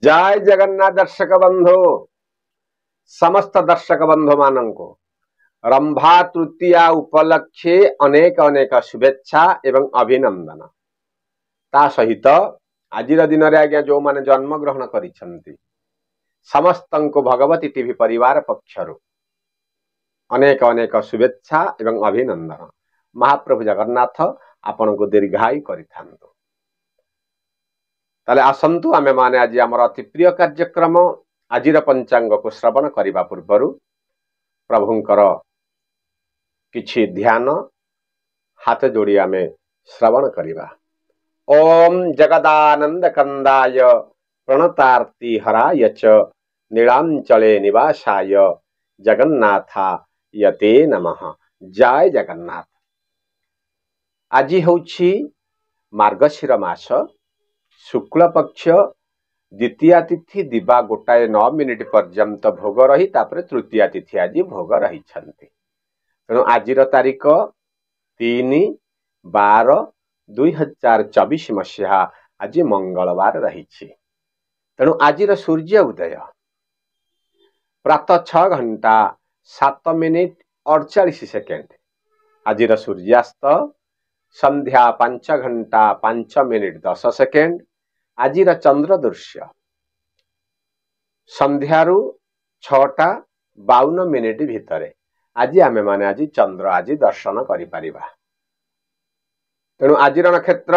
जय जगन्नाथ दर्शक बंधु समस्त दर्शक बंधु मानक रंभा तृतीया उपलक्षे अनेक अनेक शुभेच्छा एवं अभिनंदन ता सहित आज दिन में आज्ञा जो माने जन्म ग्रहण करिसेंती समस्त को भगवती टीवी परिवार पक्षरु अनेक अनेक शुभेच्छा एवं अभिनंदन। महाप्रभु जगन्नाथ आपण को दीर्घायु करिथांतु। ताले आसंतु आमे माने आज आमर अति प्रिय कार्यक्रम आजिर पंचांग को श्रवण करिबा पूर्वरु प्रभुंकर किछि ध्यान हाथ जोड़ी आमे श्रवण करिबा। ओम जगदानंद कंदाय प्रणतार्ति हराय च नीलांचले निवासाय जगन्नाथाय ते नमः। जय जगन्नाथ। आज होछि मार्गशीर मास शुक्ल पक्ष द्वितीया तिथि दिवा 1:09 मिनिट पर्यंत भोग रही तापर तृतीया तिथि आज भोग रही छंती। तेणु आजिर तारीख 3/12/2024 मसीहा आज मंगलवार रही। तेणु आजिर सूर्य उदय प्रातः 6:07:48 आजिर सूर्यास्त संध्या 5:05:10 आजिर चंद्र दृश्य संध्यारू 6:52 भितरे आज आमे माने आज चंद्र आज दर्शन करि परिबा। तेणु आजिर नक्षत्र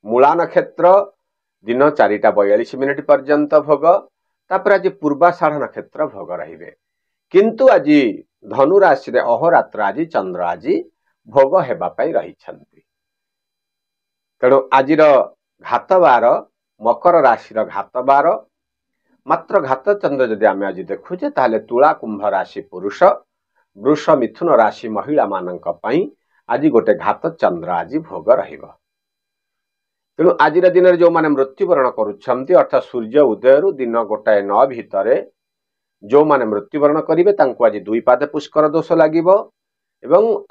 मूला नक्षत्र दिन 4:42 पर्यंत भोग तापर आज पूर्वाषाढ़ नक्षत्र भोग रहिबे। किंतु आज धनु राशि रे अहोरात्र आज चंद्र आज भोग हेबा पई रही छंती। तेणु आजिर घात बार मकर राशि घात बार मात्र घात चंद्र जदि आमे आज देखुचे ताहले तुला कुंभ राशि पुरुष वृष मिथुन राशि महिला मानक पई आज गोटे घात चंद्र आज भोग रहिबो। तेणु आजिर दिन में जो माने मृत्युवरण करुछंती अर्थात सूर्य उदय दिन 1:09 भितरे जो माने मृत्युवरण करिवे तांको आज 2 पाद पुष्कर दोष लागिबो एवं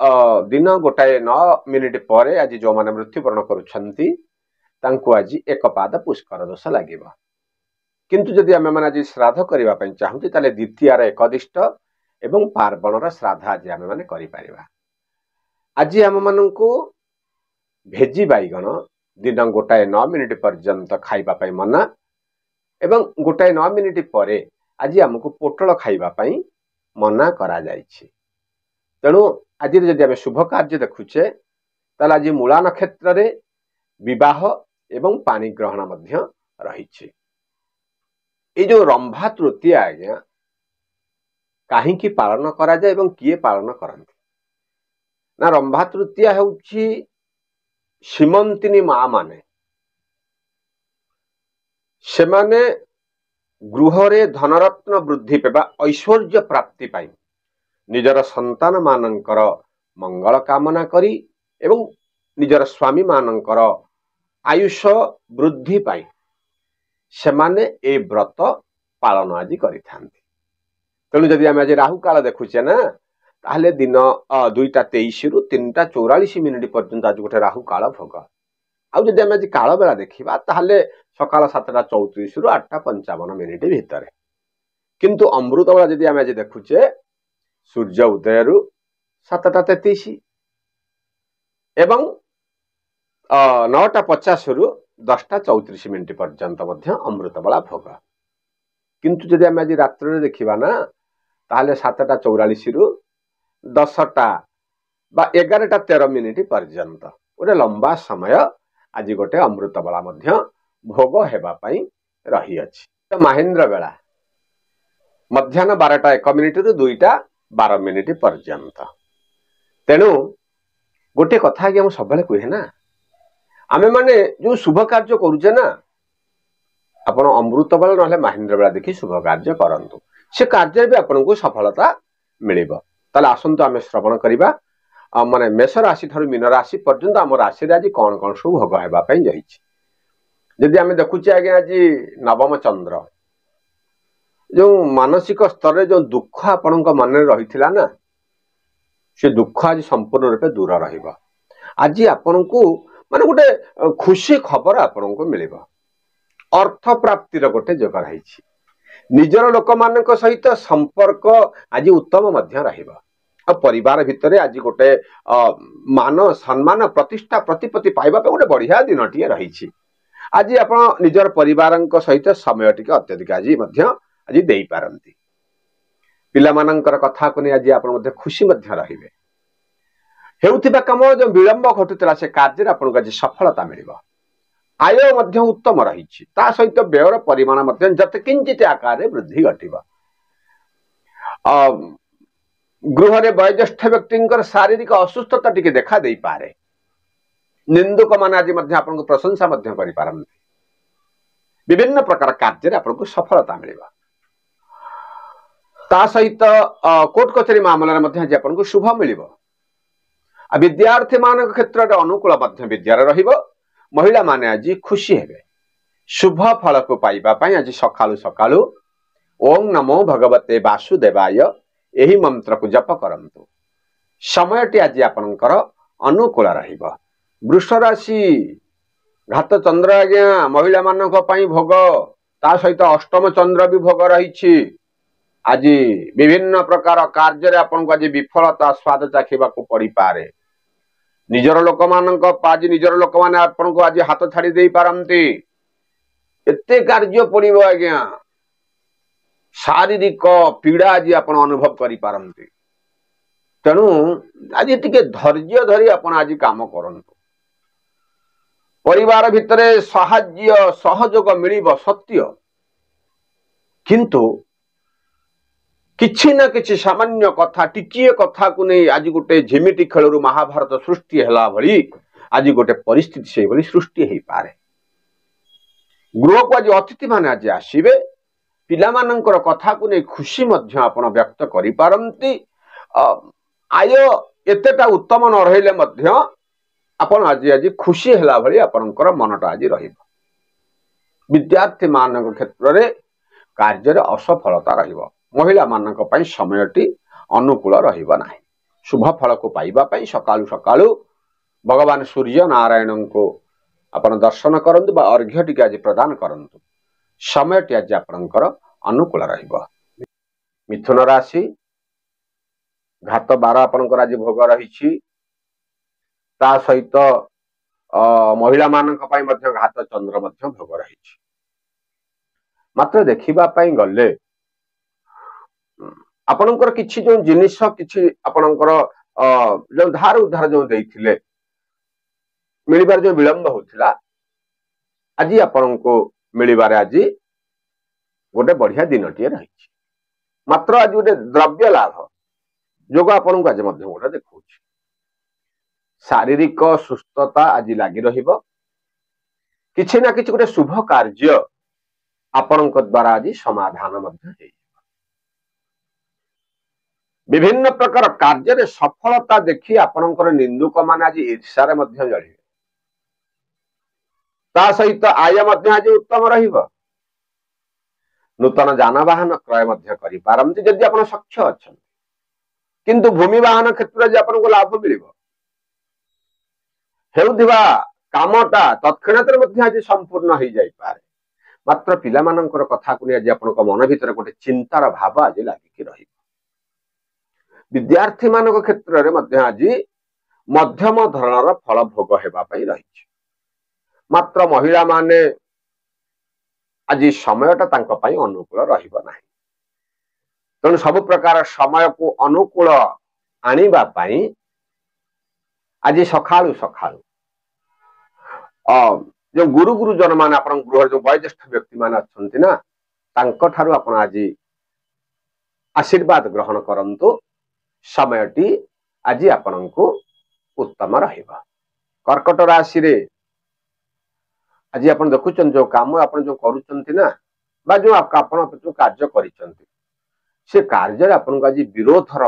दिन 1:09 मिनिट पर आज जो माने मृत्युवरण करुछंती तांको आज 1 पाद पुष्कर दोष लागिबो। किंतु जदि आमे माने आज श्राद्ध करिबा पई चाहुती ताले द्वितीयार एकदिष्ट एवं पार्वणर श्राद्ध आज आमे माने करि परिबा। आज आम माननकु भेजी बैगण दिन 1:09 मिनिट पर्यंत खाइबा पई मना एवं 1:09 मिनिट पर आज आमको पोटल खाइबा पई मना करा जायछि। तेणु आज जदि आमे शुभ कार्य देखुचे ताले आज मूला नक्षत्र रे विवाह एवं पानी ग्रहण मध्य रहिछि। ए जो रंभा तृतीया आज्ञा काहे की पालन करा जाय एवं किए पालन करंती ना रंभा तृतीया हेउछि सीमंतिनी माँ माने से माने गृहरे धनरत्न वृद्धि पेबा ऐश्वर्य प्राप्ति पाई निजर संतान मानंकर मंगल कामना करी एवं निजर स्वामी मानंकर आयुष वृद्धि पाई से माने ए व्रत पालन आज करिथांती। तेणु जदि आमे आज राहु काल देखुचे ना ताहले दिन 2:23 रु 3:44 पर्यंत आज गोटे राहु काल भोग। आउ जदि आमे आज काल बेला देखिबा ताहले सकाल 7:34 रु 8:55 भितर। किंतु अमृत बेला जदि आमे आज देखुचे सूर्य उदय रु 7:33 एवं 9:50 रु 10:34 पर्यंत मध्य अमृत बेला भोग। किंतु जदि आमे आज रात्रि देखिबा ना ताहले 7:44 रु 11:13 पर्यंत गोटे लंबा समय आज गोटे अमृत बेला मध्य भोग हेबा पई रही अछि। महेंद्र बेला मध्याह्न 12:01 रु 2:12 पर्यंत। तेणु गोटे कथा कि हम सबले कहे ना आमे माने जो शुभ कार्य करूचे ना आपण अमृत बेला नहले महेंद्र बेला देखि शुभ कार्य करंतु से कार्य भी आपन को सफलता मिलिबो। ताले आसंतु आमे श्रवण करिबा माने मेष राशि थारु मीन राशि पर्यंत आम राशि रे आज कोन कोन शुभ भोग हेबा पई जाईछि। जदि आमे देखुचे आगे आज नवम चंद्र जो मानसिक स्तर रे जो दुख आपन को मन रे रहिथिला ना से दुख आज संपूर्ण रूपे दूर रहिबो। आज आपन को माने गोटे खुशी खबर आपन को मिलिबो। अर्थ प्राप्तिर गोटे जोग रही निजर लोक मान सहित संपर्क आज उत्तम परिवार भितर आज गोटे मान सम्मान प्रतिष्ठा प्रतिपत्ति पाइबा गोटे बढ़िया दिन टी रही आज आप निजर परिवार सहित समय टी अत्यधिक आज दे पारती पिला मानकर कथा को नहीं आज आप खुशी रहिबे हेउथिबा काम जो विलंब घटुला से कार्य आपको आज सफलता मिल आय उत्तम रही सहित व्ययर परिमाण जत किंचित आकार वृद्धि घटिबा गृह में वयोज्येष्ठ व्यक्ति शारीरिक असुस्थता टी देखा दे पारे निंदुक मान आज आपको प्रशंसा कर विभिन्न प्रकार कार्य आपको सफलता मिल सहित कोर्ट कचेरी मामला आज आपको शुभ मिल विद्यार्थी मान क्षेत्र में अनुकूल विद्यार महिला माने आज खुशी हेबे शुभ फल को पाइबा आज सकालू सकालू ओं नमो भगवते वासुदेवाय यही मंत्र को जप करंतु समय टी आज आपनकर अनुकूल रहिबा वृष राशि घात चंद्र आज्ञा महिला मानक पई भोग ता सहित अष्टम चंद्र भी भोग रही आज विभिन्न प्रकार कार्य आपन आज विफलता स्वाद चाखा पड़ी पारे निजर लोक मान आज निजर लोक मैंने आपको आज हाथ छाड़ी दे पारती एते कार्य पड़ो आज्ञा शारीरिक पीड़ा आज आप अनुभव कर पारती तेणु आज टिके धैर्य धरी आप आज काम करंतु परिवार भितर साहाय्य सहयोग मिलिब सत्य किंतु किछि ना किछि सामान्य कथा टिकिए कथा को नहीं आज गोटे झिमिटी खेलू महाभारत सृष्टि है भली आज गोटे परिस्थिति से भली सृष्टि हो पारे गृह को आज अतिथि माने आज आसीबे पिला मानकर कथा को नहीं खुशी मध्य आपण व्यक्त करि पारंती आय एतेटा उत्तम न रहिले मध्य आपण आज आज खुशी हैला भली आपनकर मनटा आज रहिबो विद्यार्थी मानक क्षेत्र रे कार्य रे असफलता रहिबो महिला मानक पई समयटी अनुकूल रहिबा नाही शुभ फल को पाइबा पई सकालू सकालू भगवान सूर्य नारायण को आपण दर्शन करंतु बा अर्घ्य टी आज प्रदान करंतु समय टी आज आपनकर अनुकूल रहिबा मिथुन राशि घात 12 आपनकर आज भोग रही ता सहित महिला मानक पई मध्य घात चंद्र मध्य भोग रही मात्र देखिबा पई गले आपणकर किछि जो जिनिस किछि आपणकर जो धार उधार जो देइथिले मिलिबार जो विलंब होथिला आज आपनको मिलिबार आज गोटे बढ़िया दिनटी रही मात्र आज गोटे द्रव्य लाभ जोग आपनको आज मध्य गोटे देखौ शारीरिक सुस्थता आज लगी रहिबो किछि ना किछि गोटे शुभ कार्य आपणक द्वारा आज समाधान मध्य हे विभिन्न प्रकार कार्य सफलता देखी आपणकर निंदुक मान आज ईर्षार जड़े ता सहित आय आज उत्तम रहिबो नूतन जानवाहन क्रय करि पारंती जदि आपण सक्षम अच्छा किंतु भूमि वाहन क्षेत्र में आपको लाभ मिल हेउथिबा कामटा तत्क्षणात आज संपूर्ण हो जाई पारे मात्र पिला मानकर कथा को आज आपन मन भीतर गोटे चिंतार भाव आज लागिक रही विद्यार्थी मानक क्षेत्र में आज मध्यम धरणर फल भोग होगापी रही मात्र महिला माने आज समयटा अनुकूल रहिबो नाही तेणु सब प्रकार समय को अनुकूल आनिबा पई आज सकाळू सकाळू जो गुरु गुरुजन मान आपण गृह जो वयोज्येष्ठ व्यक्ति मान अच्छंती ना तांको ठारू आपण आज आशीर्वाद ग्रहण करंतु समयटी आज आपनको उत्तम रहिबा कर्कट राशि रे आज आपण देखुचन जो काम आपण जो करूचंती ना बा जो आपण जो कार्य करिचंती से कार्य आपनको आज विरोधर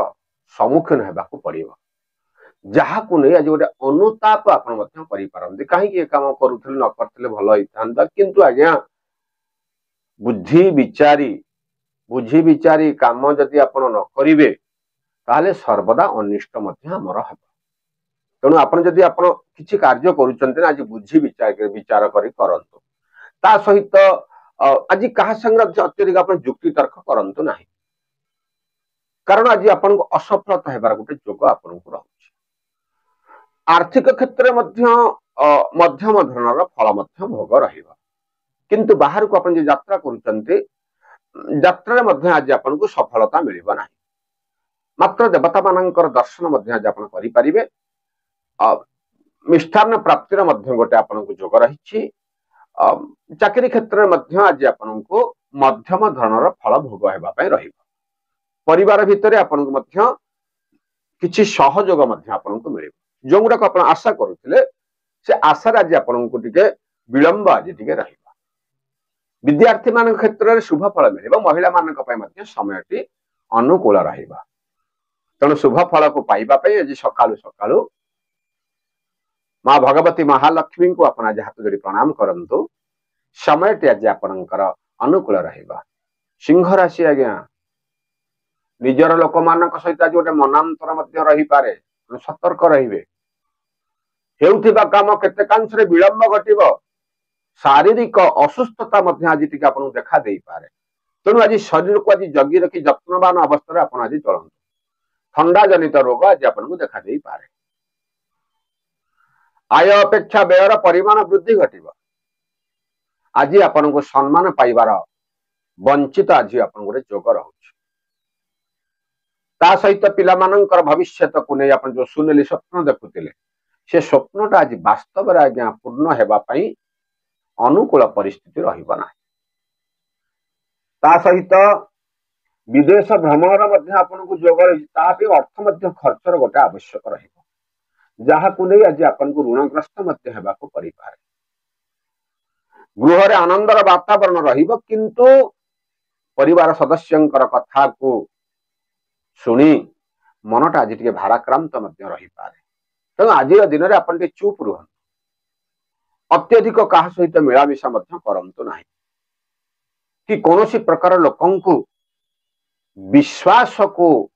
सम्मुखीन हेबाकू पड़िबो जहा को नहीं आज गोटे अनुताप आपण मध्य करि पारंती काहे कि काम करूथले न करथले भलो हितांता किंतु आज्ञा बुद्धि विचारी काम जदि आपण न करिवे ताले सर्वदा अनिष्ट मध्य हमर हबो तेणु आपण जदि आपण किछि कार्य करूचंती ना आज बुद्धि विचार करी करंतु ता सहित आज क्या संगे अत्यधिक आप जुक्ति तर्क करंतु नहीं, कारण आज आपन को असफलता हेबार गोटे जोग आपन को रहुछि। आर्थिक क्षेत्र में मध्यम धरणर फल मध्य भोग रहिबा, किंतु बाहर को अपन जे यात्रा करूचंते यात्रा मध्य आज आपन को सफलता मिलिबा नाही। मात्र देवता मानकर दर्शन मध्य आज आपन करि परिबे। मिष्ठान्न प्राप्तिर मध्य गोटे आपन को जोग रहिछि। चाकरी क्षेत्र में आज आपन को मध्यम धरणर फल भोग हेबा पय रहिबा। परिवार भितर आपन को मध्य किछि सहयोग मध्य आपन को मिलिबा। जो गुडा आप आशा करुले से आशा आज आपन को टिके विलंब आज टिके रहिबा। विद्यार्थी मान क्षेत्र में शुभ फल मिलिबा। महिला मान समयटी अनुकूल रहिबा। तेणु शुभ फल को पाइबा पय आज सकाळु सकाळु माँ भगवती महालक्ष्मी को अपन आज हाथ जोड़ी प्रणाम करंतु। समयटी आज आपनकर अनुकूल रहिबा। सिंह राशि आज्ञा निजर लोक मान सहित आज गोटे मनांतर मध्य रही पारे, सतर्क रहिबे। हेउथिबा काम केतेकांश रे विलंब घटिबो। शारीरिक असुस्थता मध्य आज टिके आपन देखा देई पारे। तेणु आज शरीर को आज जगी रखी जत्नवान अवस्था आपन आज चलंतु। ठंडा जनित रोग आज आपन को देखा देई पारे। आय अपेक्षा व्ययर परिमाण वृद्धि घटिबो। आज आपन को सम्मान पाइबार वंचित आज आपन गोटे जोग रहुछि। ता सहित पिला मानकर भविष्य को नहीं आपन जो सुनेली स्वप्न देखुतिले से स्वप्नटा आज वास्तव रे आज्ञा पूर्ण हेबा पई अनुकूल परिस्थिति रहिबा नाही। ता सहित विदेश भ्रमण मध्य आपन को जोग रही, ता पे अर्थ मध्य खर्चर गोटे आवश्यक रहिबो। जहा को नहीं आज आपन को ऋणग्रस्त मध्य हेबा को परि पारे। गृह रे आनंदर वातावरण रहिबो, किंतु परिवार सदस्यंकर कथा को सुनी मनटा आज टिके भाराक्रांत मध्य रही पारे। तेणु आज दिन में आपन चुप रुहन, अत्यधिक क्या सहित मिलामिशा करंतु नाही कि कौनसी प्रकार लोकं को विश्वास को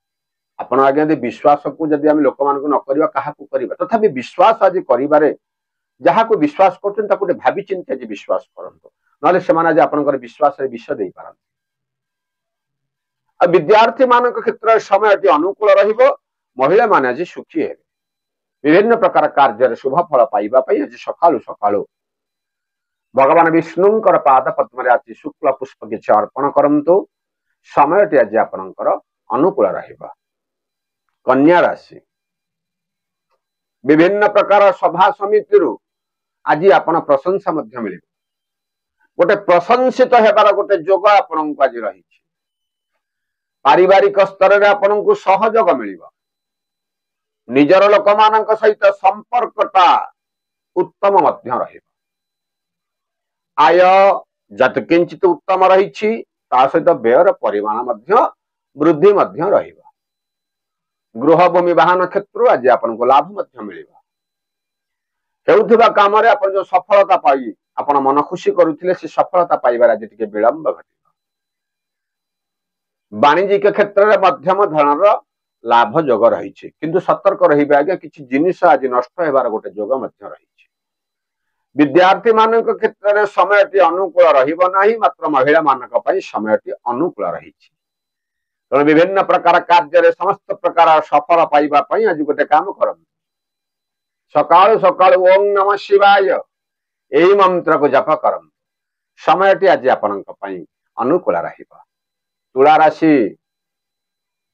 आपण आज्ञा दे विश्वास को जदि आम लोक मान न करवा क्या करवा। तथापि विश्वास आज करिबारे जहा को विश्वास करछन ताको भाबी चिंती आज विश्वास करंतु, नले से आज आपनकर विश्वास रे विष देई पारन। विद्यार्थी मान क्षेत्र समय अनुकूल रहिबो। महिला मान आज सुखी हेबे। विभिन्न प्रकार कार्य शुभ फल पाइबा पई आज सकाळु सकाळु भगवान विष्णुंकर पाद पद्म आज शुक्ल पुष्प किछि अर्पण करंतु। समयटी आज आपनकर अनुकूल रहिबा। कन्या राशि विभिन्न प्रकार सभा समिति आज आपन प्रशंसा मध्य मिले। गोटे प्रशंसित हेबार गोटे जोग आपन को आज रही। पारिवारिक स्तर में आपन को सहयोग मिलिबा। निजर लोक मान सहित संपर्कटा उत्तम मध्य रहिबा। आय जत किंचित उत्तम रही, सहित व्ययर परिमाण मध्य वृद्धि मध्य रहिबा। गृह भूमि वाहन क्षेत्र आज आपन को लाभ मध्य मिलिबा। हेउथिबा काम रे आपन जो सफलता पाई आपन मन खुशी करुथिले से सफलता पाइबार आज टिके विलंब घटिबा। वाणिज्यिक क्षेत्र में मध्यम धरणर लाभ जोग रही, किंतु सतर्क रहिबे आज्ञा किछि जिनिस आज नष्ट हेबार गोटे जोग मध्य रही। विद्यार्थी मान क्षेत्र में समयटी अनुकूल रहिबो नाही, मात्र महिला मानक पई समयटी अनुकूल रही। तेणु विभिन्न प्रकार कार्य समस्त प्रकार सफल पाइबा पई आज गोटे काम करम। सकाळु सकाळु ओम नमः शिवाय एही मंत्र को जप करम। समयटी आज आपनक पई अनुकूल रहिबा। तुला राशि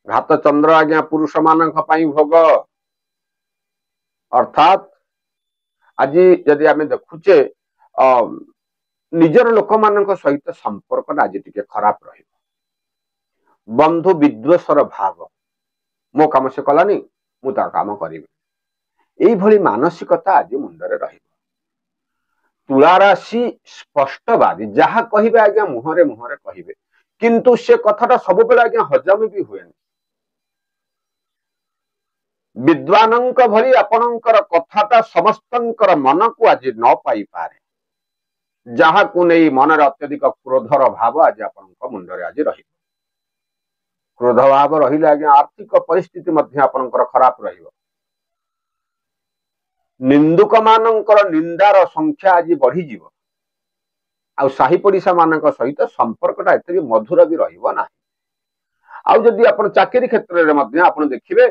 घात चंद्र आज्ञा पुरुष मानक पई भोग, अर्थात आज यदि आम देखुचे निजर लोक मान सहित संपर्क आज टिके खराब रही। बंधु विद्वेषर भाव, मो काम से कलानी मु तार काम करिबे, एई भली मानसिकता आज मुंडरे रही। तुला राशि स्पष्टवादी, जहा कहिबे आज्ञा मुहरे मुहरे कहिबे, किंतु से कथाटा सब बेला आज्ञा हजम भी हुए। विद्वानंक भली आपणकर कथाटा समस्तंकर मन को आज न पाई पारे। जहा को नहीं मनर अत्यधिक क्रोधर भाव आज आपणक मुंडरे आज रही। क्रोध भाव रहिले आज्ञा आर्थिक परिस्थिति मध्य आपणकर खराब रहिबो। निंदुक मानकर निंदार संख्या आज बढ़ी जीव। ଆଉ ସାହି ପଡିଶା ମାନଙ୍କ ସହିତ ସମ୍ପର୍କଟା ଏତେ ବି ମଧୁର ବି ରହିବ ନାହିଁ। ଆଉ ଯଦି ଆପଣ ଚାକିରି କ୍ଷେତ୍ରରେ ମଧ୍ୟ ଆପଣ ଦେଖିବେ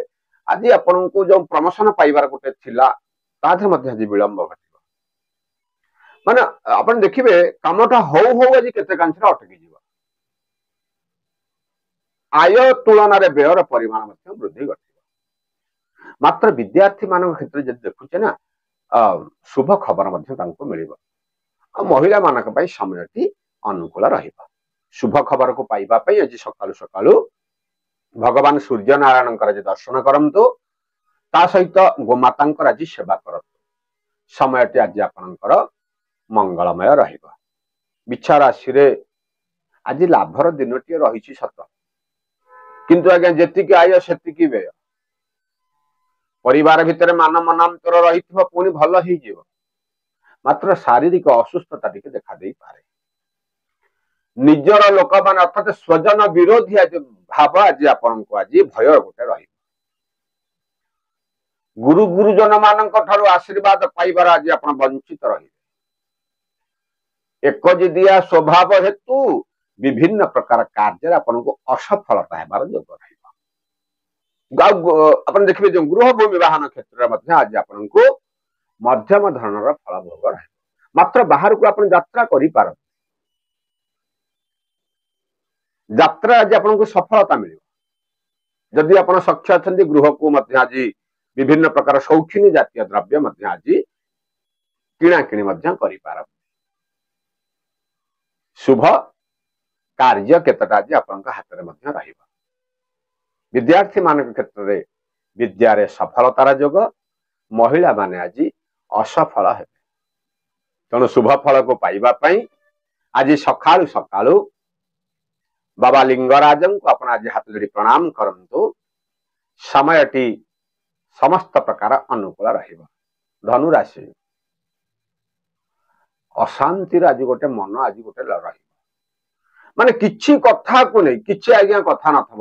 ଆଜି ଆପଣଙ୍କୁ ଯୋଉ ପ୍ରମୋସନ ପାଇବାର ଗୋଟେ ଥିଲା ତା ଦେହରେ ମଧ୍ୟ ଆଜି ବିଳମ୍ବ ଘଟିବ। ମାନେ ଆପଣ ଦେଖିବେ କାମଟା ହଉ ହଉ ଆଜି କେତେ କାଂଶରେ ଅଟକିଯିବ। ଆୟ ତୁଳନାରେ ବ୍ୟୟର ପରିମାଣ ମଧ୍ୟ ବୃଦ୍ଧି ଘଟିବ। ମାତ୍ର ବିଦ୍ୟାର୍ଥୀ ମାନଙ୍କ କ୍ଷେତ୍ରରେ ଯଦି ଦେଖୁଛେ ନା ଶୁଭ ଖବର ମଧ୍ୟ ତାଙ୍କୁ ମିଳିବ। ଆଉ ମହିଳା ମାନଙ୍କ ପାଇଁ ସମୟଟି ଅନୁକୂଳ ରହିବ। ଶୁଭ ଖବରକୁ ପାଇବା ପାଇଁ ଆଜି ସକାଳୁ ସକାଳୁ ଭଗବାନ ସୂର୍ଯ୍ୟ ନାରାୟଣଙ୍କର ଆଜି ଦର୍ଶନ କରନ୍ତୁ, ତା ସହିତ ଗୋମାତାଙ୍କର ଆଜି ସେବା କରନ୍ତୁ। ସମୟଟି ଆଜି ଆପଣଙ୍କର ମଙ୍ଗଳମୟ ରହିବ। ବିଛା ରାଶିରେ ଆଜି ଲାଭର ଦିନଟିଏ ରହିଛି ସତ, କିନ୍ତୁ ଆଜ୍ଞା ଯେତିକି ଆୟ ସେତିକି ବ୍ୟୟ। ପରିବାର ଭିତରେ ମାନ ମନାନ୍ତର ରହିଥିବ, ପୁଣି ଭଲ ହେଇଯିବ, ମାତ୍ର ଶାରୀରିକ ଅସୁସ୍ଥତା ଟିକେ ଦେଖା ଦେଇପାରେ। ନିଜର ଲୋକମାନେ ଅର୍ଥାତ ସ୍ୱଜନ ବିରୋଧୀ ଆଜି ଭାବ ଆଜି ଆପଣଙ୍କୁ ଆଜି ଭୟ ଗୋଟେ ରହିବ। ଗୁରୁ ଗୁରୁଜନ ମାନଙ୍କ ଠାରୁ ଆଶୀର୍ବାଦ ପାଇବାର ଆଜି ଆପଣ ବଞ୍ଚିତ ରହିବେ। ଏକଜିଦିଆ ସ୍ୱଭାବ ହେତୁ ବିଭିନ୍ନ ପ୍ରକାର କାର୍ଯ୍ୟରେ ଆପଣଙ୍କୁ ଅସଫଳତା ହେବାର ଯୋଗ ରହିବ। ଆପଣ ଦେଖିବେ ଯୋଉ ଗୃହ ଭୂମି ବାହନ କ୍ଷେତ୍ରରେ ମଧ୍ୟ ଆଜି ଆପଣଙ୍କୁ ମଧ୍ୟମ ଧରଣର ଫଳ ଭୋଗ ରହିବ। ମାତ୍ର ବାହାରକୁ ଆପଣ ଯାତ୍ରା କରିପାରନ୍ତି, ଯାତ୍ରା ଆଜି ଆପଣଙ୍କୁ ସଫଳତା ମିଳିବ। ଯଦି ଆପଣ ସକ୍ଷ ଅଛନ୍ତି ଗୃହକୁ ମଧ୍ୟ ଆଜି ବିଭିନ୍ନ ପ୍ରକାର ସୌଖିନୀ ଜାତୀୟ ଦ୍ରବ୍ୟ ମଧ୍ୟ ଆଜି କିଣାକିଣି ମଧ୍ୟ କରିପାରନ୍ତି। ଶୁଭ କାର୍ଯ୍ୟ କେତେଟା ଆଜି ଆପଣଙ୍କ ହାତରେ ମଧ୍ୟ ରହିବ। ବିଦ୍ୟାର୍ଥୀ ମାନଙ୍କ କ୍ଷେତ୍ରରେ ବିଦ୍ୟାରେ ସଫଳତାର ଯୋଗ, ମହିଳା ମାନେ ଆଜି ଅସଫଳ ହେବେ। ତେଣୁ ଶୁଭ ଫଳକୁ ପାଇବା ପାଇଁ ଆଜି ସକାଳୁ ସକାଳୁ ବାବା ଲିଙ୍ଗରାଜଙ୍କୁ ଆପଣ ଆଜି ହାତ ଯୋଡ଼ି ପ୍ରଣାମ କରନ୍ତୁ। ସମୟଟି ସମସ୍ତ ପ୍ରକାର ଅନୁକୂଳ ରହିବ। ଧନୁ ରାଶି, ଅଶାନ୍ତିର ଆଜି ଗୋଟେ ମନ ଆଜି ଗୋଟେ ରହିବ। ମାନେ କିଛି କଥାକୁ ନେଇ କିଛି ଆଜ୍ଞା କଥା ନଥିବ,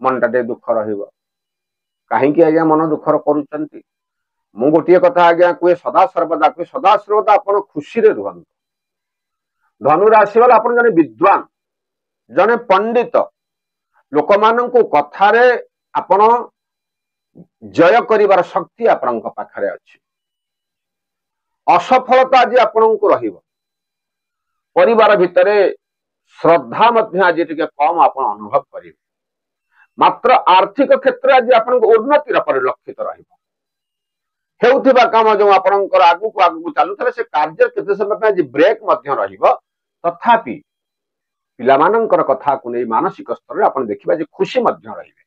ମନଟା ଟିକେ ଦୁଃଖ ରହିବ। କାହିଁକି ଆଜ୍ଞା ମନ ଦୁଃଖର କରୁଛନ୍ତି? ମୁଁ ଗୋଟିଏ କଥା ଆଜ୍ଞା କୁହେ, ସଦାସର୍ବଦା ଆପଣ ଖୁସିରେ ରୁହନ୍ତୁ। ଧନୁ ରାଶି ବାଲା ଆପଣ ଜଣେ ବିଦ୍ୱାନ, ଜଣେ ପଣ୍ଡିତ, ଲୋକମାନଙ୍କୁ କଥାରେ ଆପଣ ଜୟ କରିବାର ଶକ୍ତି ଆପଣଙ୍କ ପାଖରେ ଅଛି। ଅସଫଳତା ଆଜି ଆପଣଙ୍କୁ ରହିବ। ପରିବାର ଭିତରେ ଶ୍ରଦ୍ଧା ମଧ୍ୟ ଆଜି ଟିକେ କମ ଆପଣ ଅନୁଭବ କରିବେ। ମାତ୍ର ଆର୍ଥିକ କ୍ଷେତ୍ରରେ ଆଜି ଆପଣଙ୍କ ଉନ୍ନତିର ପରିଲକ୍ଷିତ ରହିବ। ହେଉଥିବା କାମ ଯୋଉ ଆପଣଙ୍କର ଆଗକୁ ଆଗକୁ ଚାଲୁଥିଲା ସେ କାର୍ଯ୍ୟ କେତେ ସମୟ ପାଇଁ ଆଜି ବ୍ରେକ୍ ମଧ୍ୟ ରହିବ। ତଥାପି ପିଲାମାନଙ୍କର କଥାକୁ ନେଇ ମାନସିକ ସ୍ତରରେ ଆପଣ ଦେଖିବା ଯେ ଖୁସି ମଧ୍ୟ ରହିବେ।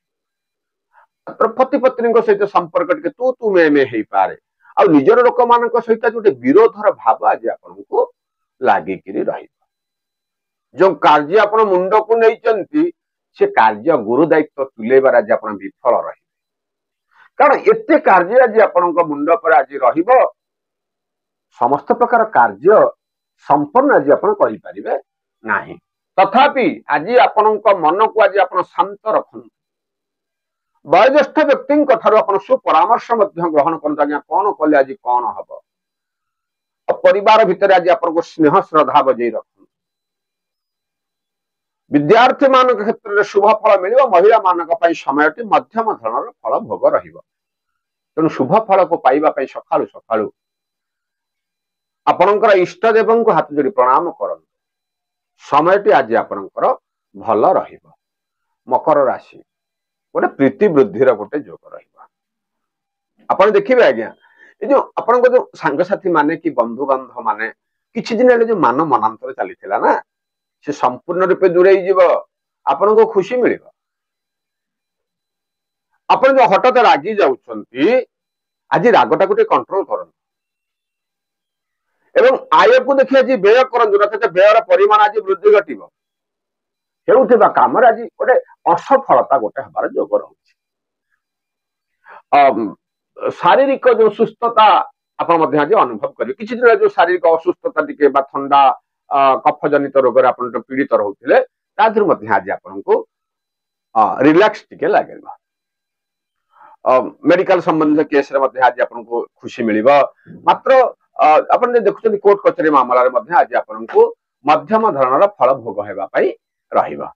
ପତି ପତ୍ନୀଙ୍କ ସହିତ ସମ୍ପର୍କ ଟିକେ ତୁ ମେ ହେଇପାରେ। ଆଉ ନିଜର ଲୋକମାନଙ୍କ ସହିତ ଗୋଟେ ବିରୋଧର ଭାବ ଆଜି ଆପଣଙ୍କୁ ଲାଗିକିରି ରହିବ। ଯୋଉ କାର୍ଯ୍ୟ ଆପଣ ମୁଣ୍ଡକୁ ନେଇଛନ୍ତି ସେ କାର୍ଯ୍ୟ ଗୁରୁ ଦାୟିତ୍ୱ ତୁଲେଇବାର ଆଜି ଆପଣ ବିଫଳ ରହିବେ। କାରଣ ଏତେ କାର୍ଯ୍ୟ ଆଜି ଆପଣଙ୍କ ମୁଣ୍ଡ ଉପରେ ଆଜି ରହିବ, ସମସ୍ତ ପ୍ରକାର କାର୍ଯ୍ୟ ସମ୍ପନ୍ନ ଆଜି ଆପଣ କରିପାରିବେ ନାହିଁ। ତଥାପି ଆଜି ଆପଣଙ୍କ ମନକୁ ଆଜି ଆପଣ ଶାନ୍ତ ରଖନ୍ତୁ। ବୟୋଜ୍ୟେଷ୍ଠ ବ୍ୟକ୍ତିଙ୍କ ଠାରୁ ଆପଣ ସୁପରାମର୍ଶ ମଧ୍ୟ ଗ୍ରହଣ କରନ୍ତୁ। ଆଜ୍ଞା କଣ କଲେ ଆଜି କଣ ହବ? ପରିବାର ଭିତରେ ଆଜି ଆପଣଙ୍କୁ ସ୍ନେହ ଶ୍ରଦ୍ଧା ବଜେଇ ରଖନ୍ତୁ। ବିଦ୍ୟାର୍ଥୀ ମାନଙ୍କ କ୍ଷେତ୍ରରେ ଶୁଭ ଫଳ ମିଳିବ। ମହିଳା ମାନଙ୍କ ପାଇଁ ସମୟଟି ମଧ୍ୟମ ଧରଣର ଫଳ ଭୋଗ ରହିବ। ତେଣୁ ଶୁଭ ଫଳକୁ ପାଇବା ପାଇଁ ସକାଳୁ ସକାଳୁ ଆପଣଙ୍କର ଇଷ୍ଟ ଦେବଙ୍କୁ ହାତ ଯୋଡ଼ି ପ୍ରଣାମ କରନ୍ତୁ। ସମୟଟି ଆଜି ଆପଣଙ୍କର ଭଲ ରହିବ। ମକର ରାଶି, ଗୋଟେ ପ୍ରୀତି ବୃଦ୍ଧିର ଗୋଟେ ଯୋଗ ରହିବ। ଆପଣ ଦେଖିବେ ଆଜ୍ଞା ଏ ଯୋଉ ଆପଣଙ୍କ ଯୋଉ ସାଙ୍ଗସାଥି ମାନେ କି ବନ୍ଧୁ ବାନ୍ଧବ ମାନେ କିଛି ଦିନ ହେଲେ ଯୋଉ ମାନ ମନାନ୍ତର ଚାଲିଥିଲା ନା, ସେ ସମ୍ପୂର୍ଣ୍ଣ ରୂପେ ଦୂରେଇ ଯିବ। ଆପଣଙ୍କୁ ଖୁସି ମିଳିବ। ଆପଣ ଯୋଉ ହଠାତ୍ ରାଗି ଯାଉଛନ୍ତି, ଆଜି ରାଗଟାକୁ ଟିକେ କଣ୍ଟ୍ରୋଲ କରନ୍ତୁ ଏବଂ ଆୟକୁ ଦେଖି ଆଜି ବ୍ୟୟ କରନ୍ତୁ। ନଚେତ ବ୍ୟୟର ପରିମାଣ ଆଜି ବୃଦ୍ଧି ଘଟିବ। ହେଉଥିବା କାମରେ ଆଜି ଗୋଟେ ଅସଫଳତା ଗୋଟେ ହେବାର ଯୋଗ ରହୁଛି। ଶାରୀରିକ ଯୋଉ ସୁସ୍ଥତା ଆପଣ ମଧ୍ୟ ଆଜି ଅନୁଭବ କରିବେ। କିଛି ଦିନ ଯୋଉ ଶାରୀରିକ ଅସୁସ୍ଥତା ଟିକେ ବା ଥଣ୍ଡା କଫ ଜନିତ ରୋଗରେ ଆପଣ ପୀଡ଼ିତ ରହୁଥିଲେ, ତା ଦେହରୁ ମଧ୍ୟ ଆଜି ଆପଣଙ୍କୁ ରିଲାକ୍ସ ଟିକେ ଲାଗିବ। ମେଡିକାଲ ସମ୍ବନ୍ଧିତ କେସରେ ମଧ୍ୟ ଆଜି ଆପଣଙ୍କୁ ଖୁସି ମିଳିବ। ମାତ୍ର ଆପଣ ଯଦି ଦେଖୁଛନ୍ତି କୋର୍ଟ କଚେରୀ ମାମଲାରେ ମଧ୍ୟ ଆଜି ଆପଣଙ୍କୁ मध्यम धरणर फल भोग हेबा पई रहिबा।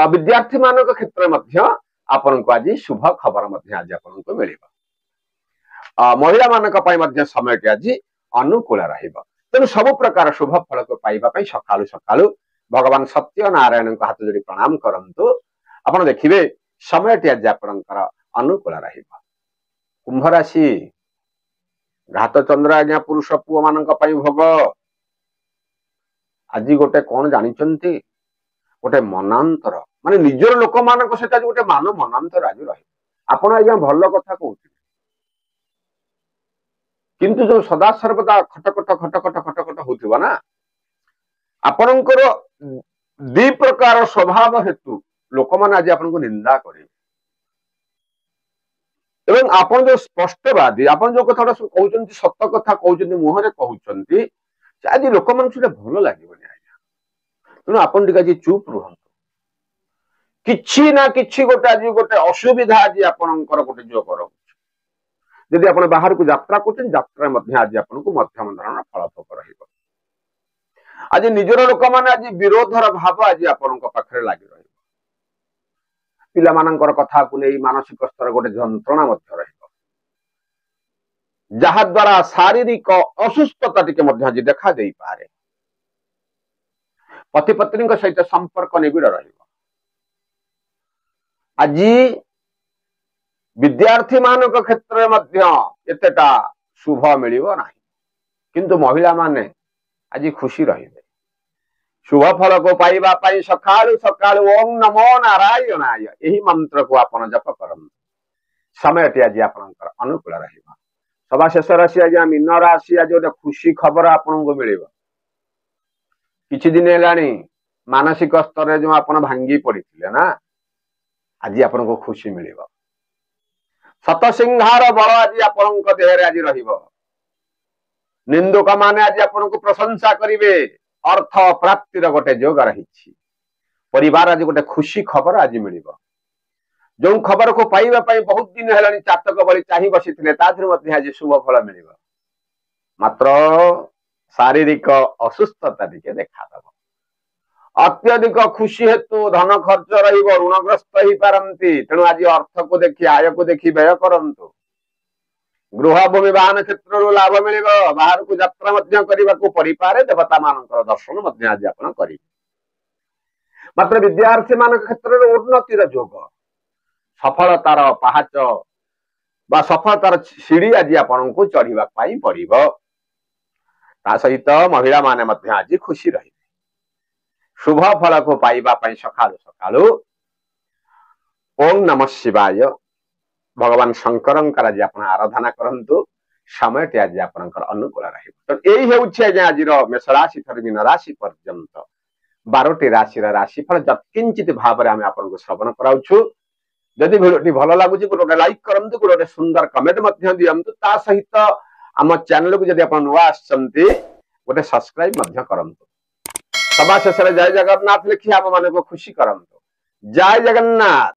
विद्यार्थी मानक क्षेत्र मध्य आपन को आज शुभ खबर मध्य आज आपन को मिलिबा। महिला मानक पई मध्य समय के आज अनुकूल रहिबा। तेणु सब प्रकार शुभ फल को पाइबा पई सकालु सकालु भगवान सत्य नारायण को हाथ जोड़ी प्रणाम करंतु। आपण देखिबे समय टी आज आपनकर अनुकूल रहिबा। कुंभ राशि घात चंद्र आज्ञा पुरुष पुओ मानक पई भोग। आज गोटे कौन जानिचंती गोटे मनांतर माने निजर लोक मानक सहित आज गोटे मान मनांतर आज रही। आपण आज्ञा भल कथा कहते किंतु जो सदा सर्वदा खटखट खटखट खटखट होथिबा ना आपणकर दी प्रकार स्वभाव हेतु लोक मान आज आपन को निंदा करे एवं आपण जो स्पष्टवादी आपण जो कथा कहउचंती सत्य कथा कहउचंती मुहरे कहउचंती आज लोक मान सुले भल लागिबनी आज्ञा। तेणु आपण टिक आज चुप रुहंतु। किछि ना किछि गोटे आज गोटे असुविधा आज आपणकर गोटे जो कर यदि आपण बाहर को यात्रा करछन यात्रा मध्ये आज आपन को मध्यम धरण फल भोग रहिबो। आज निजर लोक माने आज विरोधर भाव आज आपन को पाखरे लागि रहिबो। पिला मानकर कथा को नै मानसिक स्तर गोटे जंत्रणा मध्य रहिबो जहा द्वारा शारीरिक असुस्थता टिके मध्य आज देखा देई पारे। पति पत्नी सहित संपर्क निबिड़ रहिबो। आज विद्यार्थी मानक क्षेत्र मध्य एतेटा शुभ मिलिबो नाही किंतु महिला माने आज खुशी रहिबे। शुभ फल को पाइबा पाई सकाळु सकाळु ओम नमो नारायणाय एही मंत्र को आपण जप करन समय टी आज आपनकर अनुकूल रहिबा। सभा शेष राशि आज मीन राशि आज गोटे खुशी खबर आपन को मिलिबो। किछि दिन हेलानी मानसिक स्तर जो आपण भांगी पड़िथिले ना आज आपन को खुशी मिलिबो। सत सिंहार बल आज आपन को देहरे आज रहिबो। निंदुक माने आज आपन को प्रशंसा करिवे। अर्थ प्राप्तिर गोटे जोग रही। परिवार आज गोटे खुशी खबर आज मिलिबो। जो खबर को पाइबा पाई बहुत दिन हेलानी चातक बली चाहि बसिथिले ताधर मध्ये आज शुभ फल मिलिबो। मात्र शारीरिक असुस्थता टिके देखा दबो। अत्यधिक खुशी हेतु धन खर्च रहिबो। ऋणग्रस्त ही पारंती। तेणु आज अर्थ को देखि आय को देखि व्यय करंतु। गृह भूमि वाहन क्षेत्र लाभ मिलिबो। बाहर को यात्रा मध्य करबा को परिपारे देवता मानकर दर्शन मध्य आज आपण करि। मात्र विद्यार्थी मान क्षेत्र रे उन्नतिर जोग सफलतार पहाच बा सफलतार सीढ़ी आज आपण को चढ़ीबा पाई पड़िबो। ता सहित महिला माने मध्य आज खुशी रही। शुभ फल को पाइबा पाई सकाळु सकाळु ओम नमः शिवाय भगवान शंकरंकर आज आपण आराधना करंतु। समय टी आज आपनकर अनुकूल रहिबो। तो एही हेउछि आज मेष राशि थर मीन राशि पर्यंत 12टी राशिर राशिफल जत्किंचित भाव आम आपको श्रवण कराउछु। जदि भिडियोटी भल लागुछि गोटे लाइक करंतु गोटे सुंदर कमेंट मध्य दियंतु। ता सहित आम चैनल को जदि आपण नुआ आछंती गोटे सब्सक्राइब मध्य करंतु। सभा शेष जय जगन्नाथ लिखि आम माने को खुशी करंतु। जय जगन्नाथ।